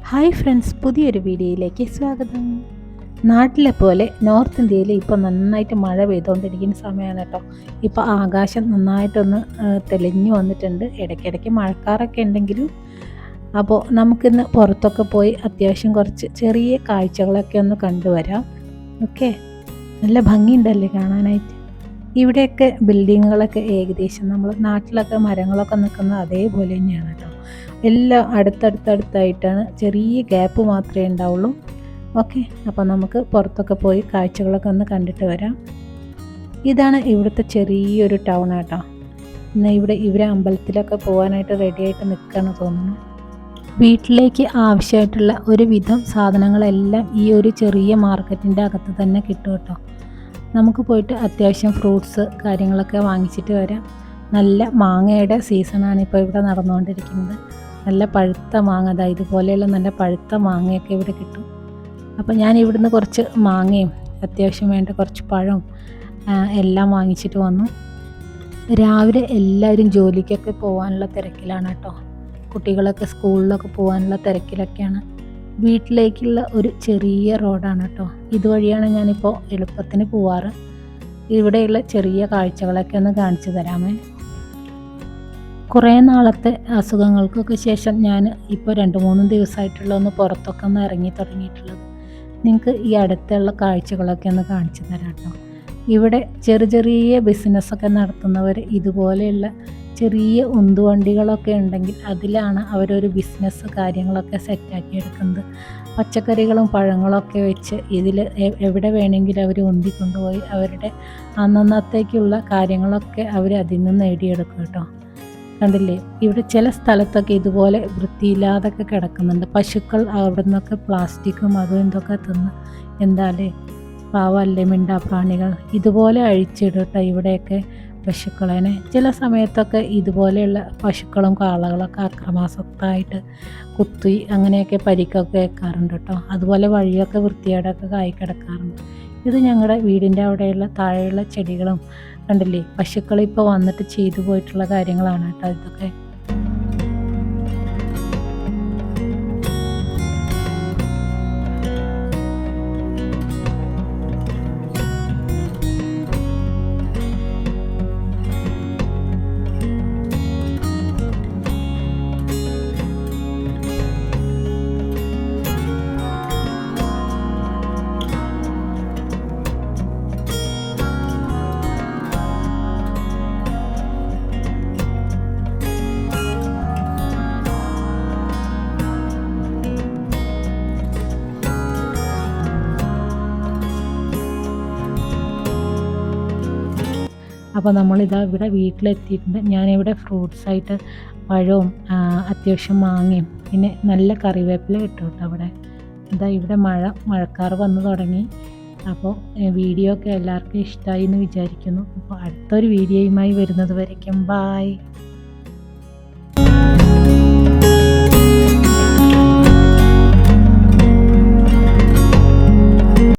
Hi friends, പുതിയൊരു വീഡിയോയിലേക്ക് സ്വാഗതം. നാട്ടിലെ പോലെ നോർത്ത് ഇന്ത്യയിൽ ഇപ്പോൾ നന്നായിട്ട് മഴ പെയ്തുകൊണ്ടിരിക്കുന്ന സമയമാണ് കേട്ടോ. ഇപ്പോൾ ആകാശം നന്നായിട്ടൊന്ന് തെളിഞ്ഞു വന്നിട്ടുണ്ട്. ഇടയ്ക്കിടയ്ക്ക് മഴക്കാറൊക്കെ ഉണ്ടെങ്കിലും അപ്പോൾ നമുക്കിന്ന് പുറത്തൊക്കെ പോയി അത്യാവശ്യം കുറച്ച് ചെറിയ കാഴ്ചകളൊക്കെ ഒന്ന് കണ്ടുവരാം. ഓക്കെ, നല്ല ഭംഗിയുണ്ടല്ലേ കാണാനായിട്ട്. ഇവിടെയൊക്കെ ബിൽഡിങ്ങുകളൊക്കെ ഏകദേശം നമ്മൾ നാട്ടിലൊക്കെ മരങ്ങളൊക്കെ നിൽക്കുന്നത് അതേപോലെ തന്നെയാണ് കേട്ടോ. എല്ലാം അടുത്തടുത്തടുത്തായിട്ടാണ്, ചെറിയ ഗ്യാപ്പ് മാത്രമേ ഉണ്ടാവുള്ളൂ. ഓക്കെ, അപ്പോൾ നമുക്ക് പുറത്തൊക്കെ പോയി കാഴ്ചകളൊക്കെ ഒന്ന് കണ്ടിട്ട് വരാം. ഇതാണ് ഇവിടുത്തെ ചെറിയൊരു ടൗൺ കേട്ടോ. ഇന്ന് ഇവരെ അമ്പലത്തിലൊക്കെ പോകാനായിട്ട് റെഡിയായിട്ട് നിൽക്കുകയാണ് തോന്നുന്നു. വീട്ടിലേക്ക് ആവശ്യമായിട്ടുള്ള ഒരുവിധം സാധനങ്ങളെല്ലാം ഈ ഒരു ചെറിയ മാർക്കറ്റിൻ്റെ അകത്ത് തന്നെ കിട്ടും കേട്ടോ. നമുക്ക് പോയിട്ട് അത്യാവശ്യം ഫ്രൂട്ട്സ് കാര്യങ്ങളൊക്കെ വാങ്ങിച്ചിട്ട് വരാം. നല്ല മാങ്ങയുടെ സീസണാണ് ഇപ്പോൾ ഇവിടെ നടന്നുകൊണ്ടിരിക്കുന്നത്. നല്ല പഴുത്ത മാങ്ങ, ഇതുപോലെയുള്ള നല്ല പഴുത്ത മാങ്ങയൊക്കെ ഇവിടെ കിട്ടും. അപ്പോൾ ഞാൻ ഇവിടുന്ന് കുറച്ച് മാങ്ങയും അത്യാവശ്യം വേണ്ട കുറച്ച് പഴവും എല്ലാം വാങ്ങിച്ചിട്ട് വന്നു. രാവിലെ എല്ലാവരും ജോലിക്കൊക്കെ പോകാനുള്ള തിരക്കിലാണ് കേട്ടോ. കുട്ടികളൊക്കെ സ്കൂളിലൊക്കെ പോകാനുള്ള തിരക്കിലൊക്കെയാണ്. വീട്ടിലേക്കുള്ള ഒരു ചെറിയ റോഡാണ് കേട്ടോ. ഇതുവഴിയാണ് ഞാനിപ്പോൾ എളുപ്പത്തിന് പോവാറ്. ഇവിടെയുള്ള ചെറിയ കാഴ്ചകളൊക്കെ ഒന്ന് കാണിച്ചു തരാമേ. കുറേ നാളത്തെ അസുഖങ്ങൾക്കൊക്കെ ശേഷം ഞാൻ ഇപ്പോൾ 2-3 ദിവസമായിട്ടുള്ള ഒന്ന് പുറത്തൊക്കെ ഒന്ന് ഇറങ്ങി തുടങ്ങിയിട്ടുള്ളത്. നിങ്ങൾക്ക് ഈ അടുത്തുള്ള കാഴ്ചകളൊക്കെ ഒന്ന് കാണിച്ചു തരാം കേട്ടോ. ഇവിടെ ചെറിയ ബിസിനസ്സൊക്കെ നടത്തുന്നവർ ഇതുപോലെയുള്ള ചെറിയ ഉന്തുവണ്ടികളൊക്കെ ഉണ്ടെങ്കിൽ അതിലാണ് അവരൊരു ബിസിനസ് കാര്യങ്ങളൊക്കെ സെറ്റാക്കി എടുക്കുന്നത്. പച്ചക്കറികളും പഴങ്ങളൊക്കെ വെച്ച് ഇതിൽ എവിടെ വേണമെങ്കിലും അവർ ഉന്തിക്കൊണ്ടുപോയി അവരുടെ അന്നന്നത്തേക്കുള്ള കാര്യങ്ങളൊക്കെ അവർ അതിൽ നിന്ന് നേടിയെടുക്കും കേട്ടോ. കണ്ടില്ലേ, ഇവിടെ ചില സ്ഥലത്തൊക്കെ ഇതുപോലെ വൃത്തിയില്ലാതൊക്കെ കിടക്കുന്നുണ്ട്. പശുക്കൾ അവിടെ നിന്നൊക്കെ പ്ലാസ്റ്റിക്കും അതും ഇതൊക്കെ തിന്ന് എന്താല്ലേ പാവല്ലേ മിണ്ടാപ്രാണികൾ. ഇതുപോലെ അഴിച്ചിടും കേട്ടോ ഇവിടെയൊക്കെ പശുക്കളേനെ. ചില സമയത്തൊക്കെ ഇതുപോലെയുള്ള പശുക്കളും കാളകളൊക്കെ അക്രമാസക്തമായിട്ട് കുത്തി അങ്ങനെയൊക്കെ പരിക്കൊക്കെ വെക്കാറുണ്ട് കേട്ടോ. അതുപോലെ വഴിയൊക്കെ വൃത്തികേടൊക്കെ കിടക്കാറുണ്ട്. ഇത് ഞങ്ങളുടെ വീടിൻ്റെ അവിടെയുള്ള താഴെയുള്ള ചെടികളും കണ്ടില്ലേ, പശുക്കളിപ്പോൾ വന്നിട്ട് ചെയ്തു പോയിട്ടുള്ള കാര്യങ്ങളാണ് കേട്ടോ ഇതൊക്കെ. അപ്പോൾ നമ്മളിതാ ഇവിടെ വീട്ടിലെത്തിയിട്ടുണ്ട്. ഞാനിവിടെ ഫ്രൂട്ട്സായിട്ട് പഴവും അത്യാവശ്യം മാങ്ങയും പിന്നെ നല്ല കറിവേപ്പില കിട്ടും കേട്ടോ അവിടെ. ഇവിടെ മഴക്കാർ വന്നു തുടങ്ങി. അപ്പോൾ വീഡിയോ ഒക്കെ എല്ലാവർക്കും ഇഷ്ടമായി എന്ന് വിചാരിക്കുന്നു. അപ്പോൾ അടുത്തൊരു വീഡിയോയുമായി വരുന്നത് വരയ്ക്കും ബായ്.